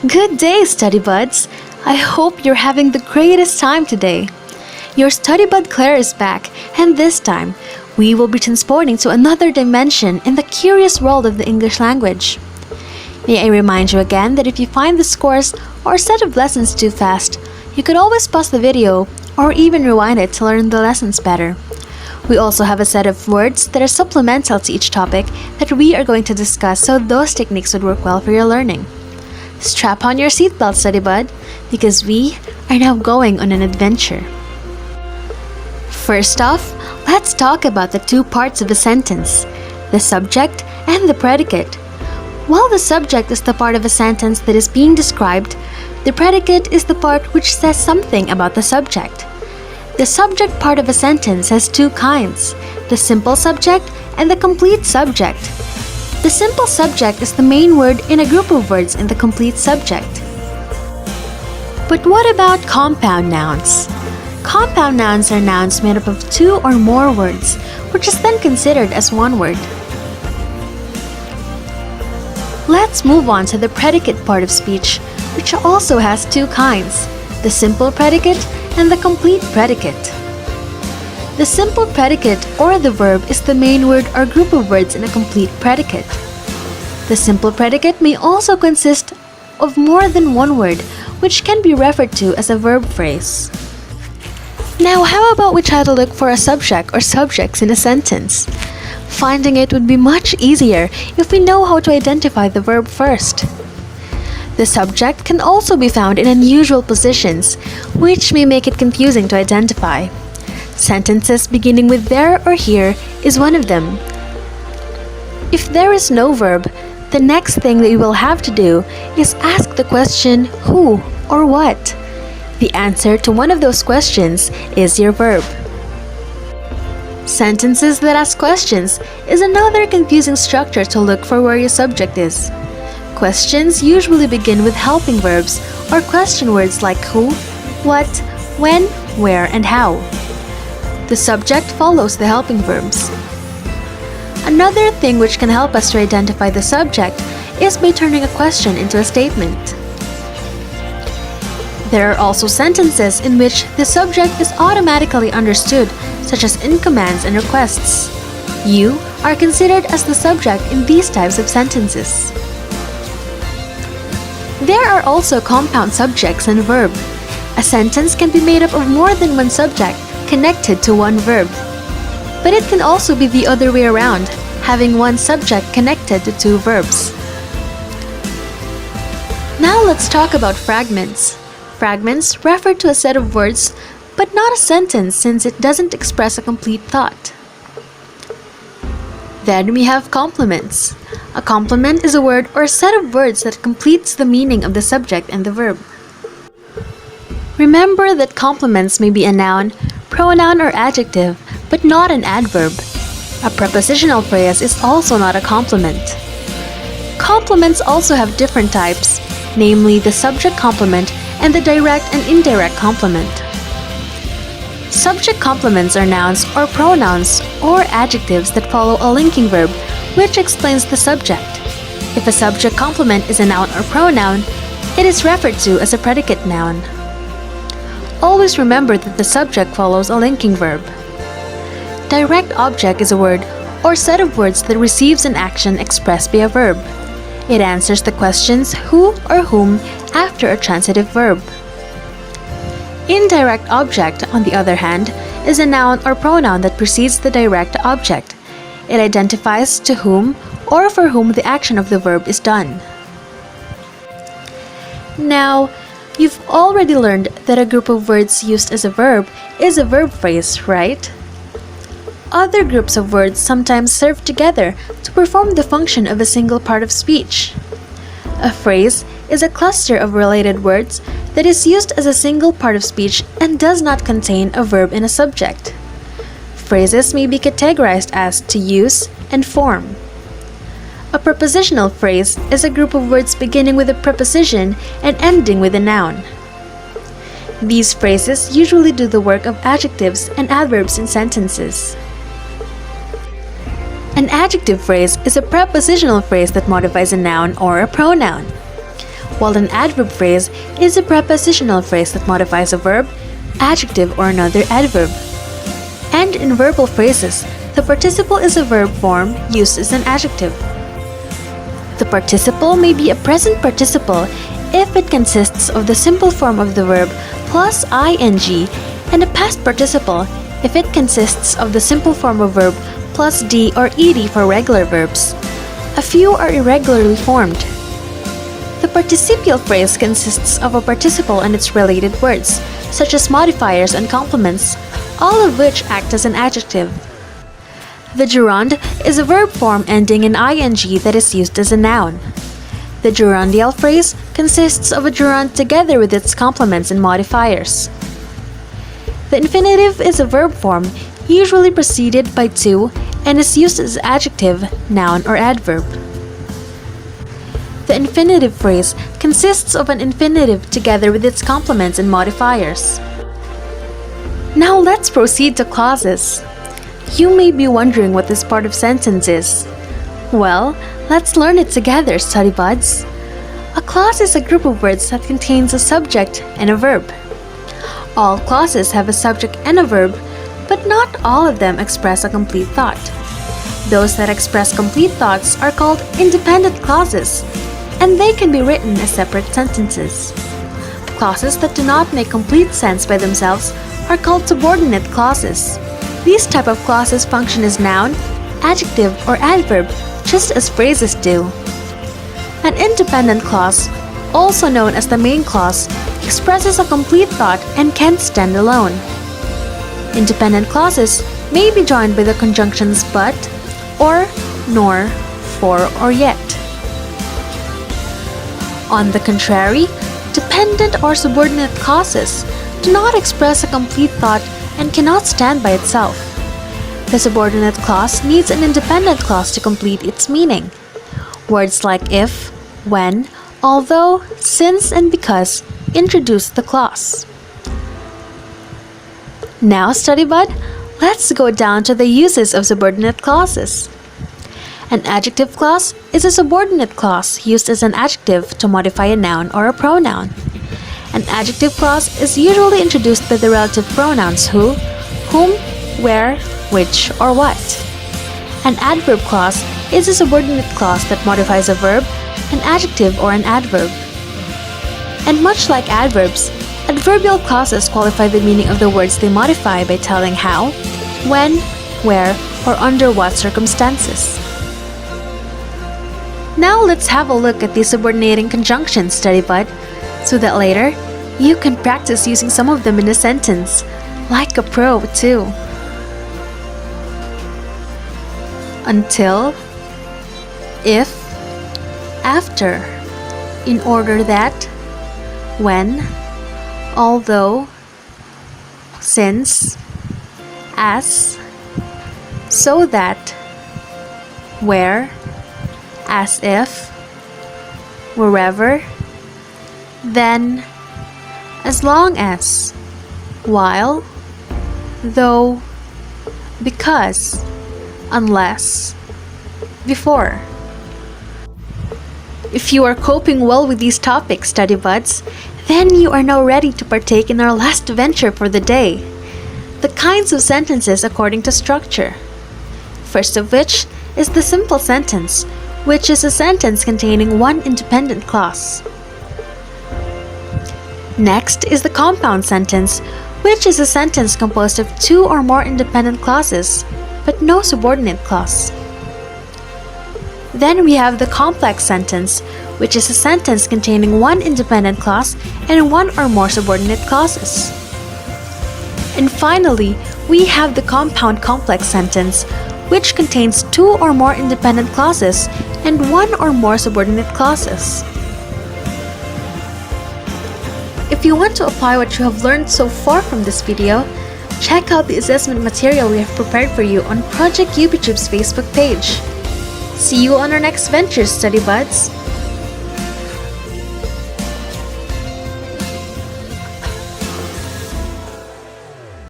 Good day, Studybuds! I hope you're having the greatest time today. Your Studybud Claire is back, and this time, we will be transporting to another dimension in the curious world of the English language. May I remind you again that if you find this course or set of lessons too fast, you could always pause the video or even rewind it to learn the lessons better. We also have a set of words that are supplemental to each topic that we are going to discuss, so those techniques would work well for your learning. Strap on your seatbelt, Studybud, because we are now going on an adventure. First off, let's talk about the two parts of a sentence, the subject and the predicate. While the subject is the part of a sentence that is being described, the predicate is the part which says something about the subject. The subject part of a sentence has two kinds, the simple subject and the complete subject. The simple subject is the main word in a group of words in the complete subject. But what about compound nouns? Compound nouns are nouns made up of two or more words, which is then considered as one word. Let's move on to the predicate part of speech, which also has two kinds, the simple predicate and the complete predicate. The simple predicate or the verb is the main word or group of words in a complete predicate. The simple predicate may also consist of more than one word, which can be referred to as a verb phrase. Now, how about we try to look for a subject or subjects in a sentence? Finding it would be much easier if we know how to identify the verb first. The subject can also be found in unusual positions, which may make it confusing to identify. Sentences beginning with there or here is one of them. If there is no verb, the next thing that you will have to do is ask the question who or what. The answer to one of those questions is your verb. Sentences that ask questions is another confusing structure to look for where your subject is. Questions usually begin with helping verbs or question words like who, what, when, where, and how. The subject follows the helping verbs. Another thing which can help us to identify the subject is by turning a question into a statement. There are also sentences in which the subject is automatically understood, such as in commands and requests. You are considered as the subject in these types of sentences. There are also compound subjects and verb. A sentence can be made up of more than one subject connected to one verb. But it can also be the other way around, having one subject connected to two verbs. Now let's talk about fragments. Fragments refer to a set of words, but not a sentence since it doesn't express a complete thought. Then we have complements. A complement is a word or a set of words that completes the meaning of the subject and the verb. Remember that complements may be a noun, pronoun, or adjective, but not an adverb. A prepositional phrase is also not a complement. Complements also have different types, namely the subject complement and the direct and indirect complement. Subject complements are nouns or pronouns or adjectives that follow a linking verb which explains the subject. If a subject complement is a noun or pronoun, it is referred to as a predicate noun. Always remember that the subject follows a linking verb. Direct object is a word or set of words that receives an action expressed by a verb. It answers the questions who or whom after a transitive verb. Indirect object, on the other hand, is a noun or pronoun that precedes the direct object. It identifies to whom or for whom the action of the verb is done. Now, you've already learned that a group of words used as a verb is a verb phrase, right? Other groups of words sometimes serve together to perform the function of a single part of speech. A phrase is a cluster of related words that is used as a single part of speech and does not contain a verb and a subject. Phrases may be categorized as to use and form. A prepositional phrase is a group of words beginning with a preposition and ending with a noun. These phrases usually do the work of adjectives and adverbs in sentences. An adjective phrase is a prepositional phrase that modifies a noun or a pronoun. while an adverb phrase is a prepositional phrase that modifies a verb, adjective, or another adverb. And in verbal phrases, the participle is a verb form used as an adjective. The participle may be a present participle if it consists of the simple form of the verb plus ing, and a past participle if it consists of the simple form of verb plus d or ed for regular verbs. A few are irregularly formed. The participial phrase consists of a participle and its related words, such as modifiers and complements, all of which act as an adjective. The gerund is a verb form ending in ing that is used as a noun. The gerundial phrase consists of a gerund together with its complements and modifiers. The infinitive is a verb form usually preceded by to and is used as adjective, noun, or adverb. The infinitive phrase consists of an infinitive together with its complements and modifiers. Now let's proceed to clauses. You may be wondering what this part of sentence is. Well, let's learn it together, Studybuds. A clause is a group of words that contains a subject and a verb. All clauses have a subject and a verb, but not all of them express a complete thought. Those that express complete thoughts are called independent clauses, and they can be written as separate sentences. Clauses that do not make complete sense by themselves are called subordinate clauses. These type of clauses function as noun, adjective, or adverb, just as phrases do. An independent clause, also known as the main clause, expresses a complete thought and can stand alone. Independent clauses may be joined by the conjunctions but, or, nor, for, or yet. On the contrary, dependent or subordinate clauses do not express a complete thought and cannot stand by itself. The subordinate clause needs an independent clause to complete its meaning. Words like if, when, although, since, and because introduce the clause. Now, Studybud, let's go down to the uses of subordinate clauses. An adjective clause is a subordinate clause used as an adjective to modify a noun or a pronoun. An adjective clause is usually introduced by the relative pronouns who, whom, where, which, or what. An adverb clause is a subordinate clause that modifies a verb, an adjective, or an adverb. And much like adverbs, adverbial clauses qualify the meaning of the words they modify by telling how, when, where, or under what circumstances. Now let's have a look at these subordinating conjunctions, Studybud, so that later you can practice using some of them in a sentence, like a pro too. Until, if, after, in order that, when, although, since, as, so that, where, as if, wherever, then, as long as, while, though, because, unless, before. If you are coping well with these topics, Studybuds, then you are now ready to partake in our last venture for the day, the kinds of sentences according to structure. First of which is the simple sentence, which is a sentence containing one independent clause. Next is the compound sentence, which is a sentence composed of two or more independent clauses, but no subordinate clause. Then we have the complex sentence, which is a sentence containing one independent clause and one or more subordinate clauses. And finally, we have the compound complex sentence, which contains two or more independent clauses and one or more subordinate clauses. If you want to apply what you have learned so far from this video, check out the assessment material we have prepared for you on Project UbiTube's Facebook page. See you on our next ventures, Studybuds!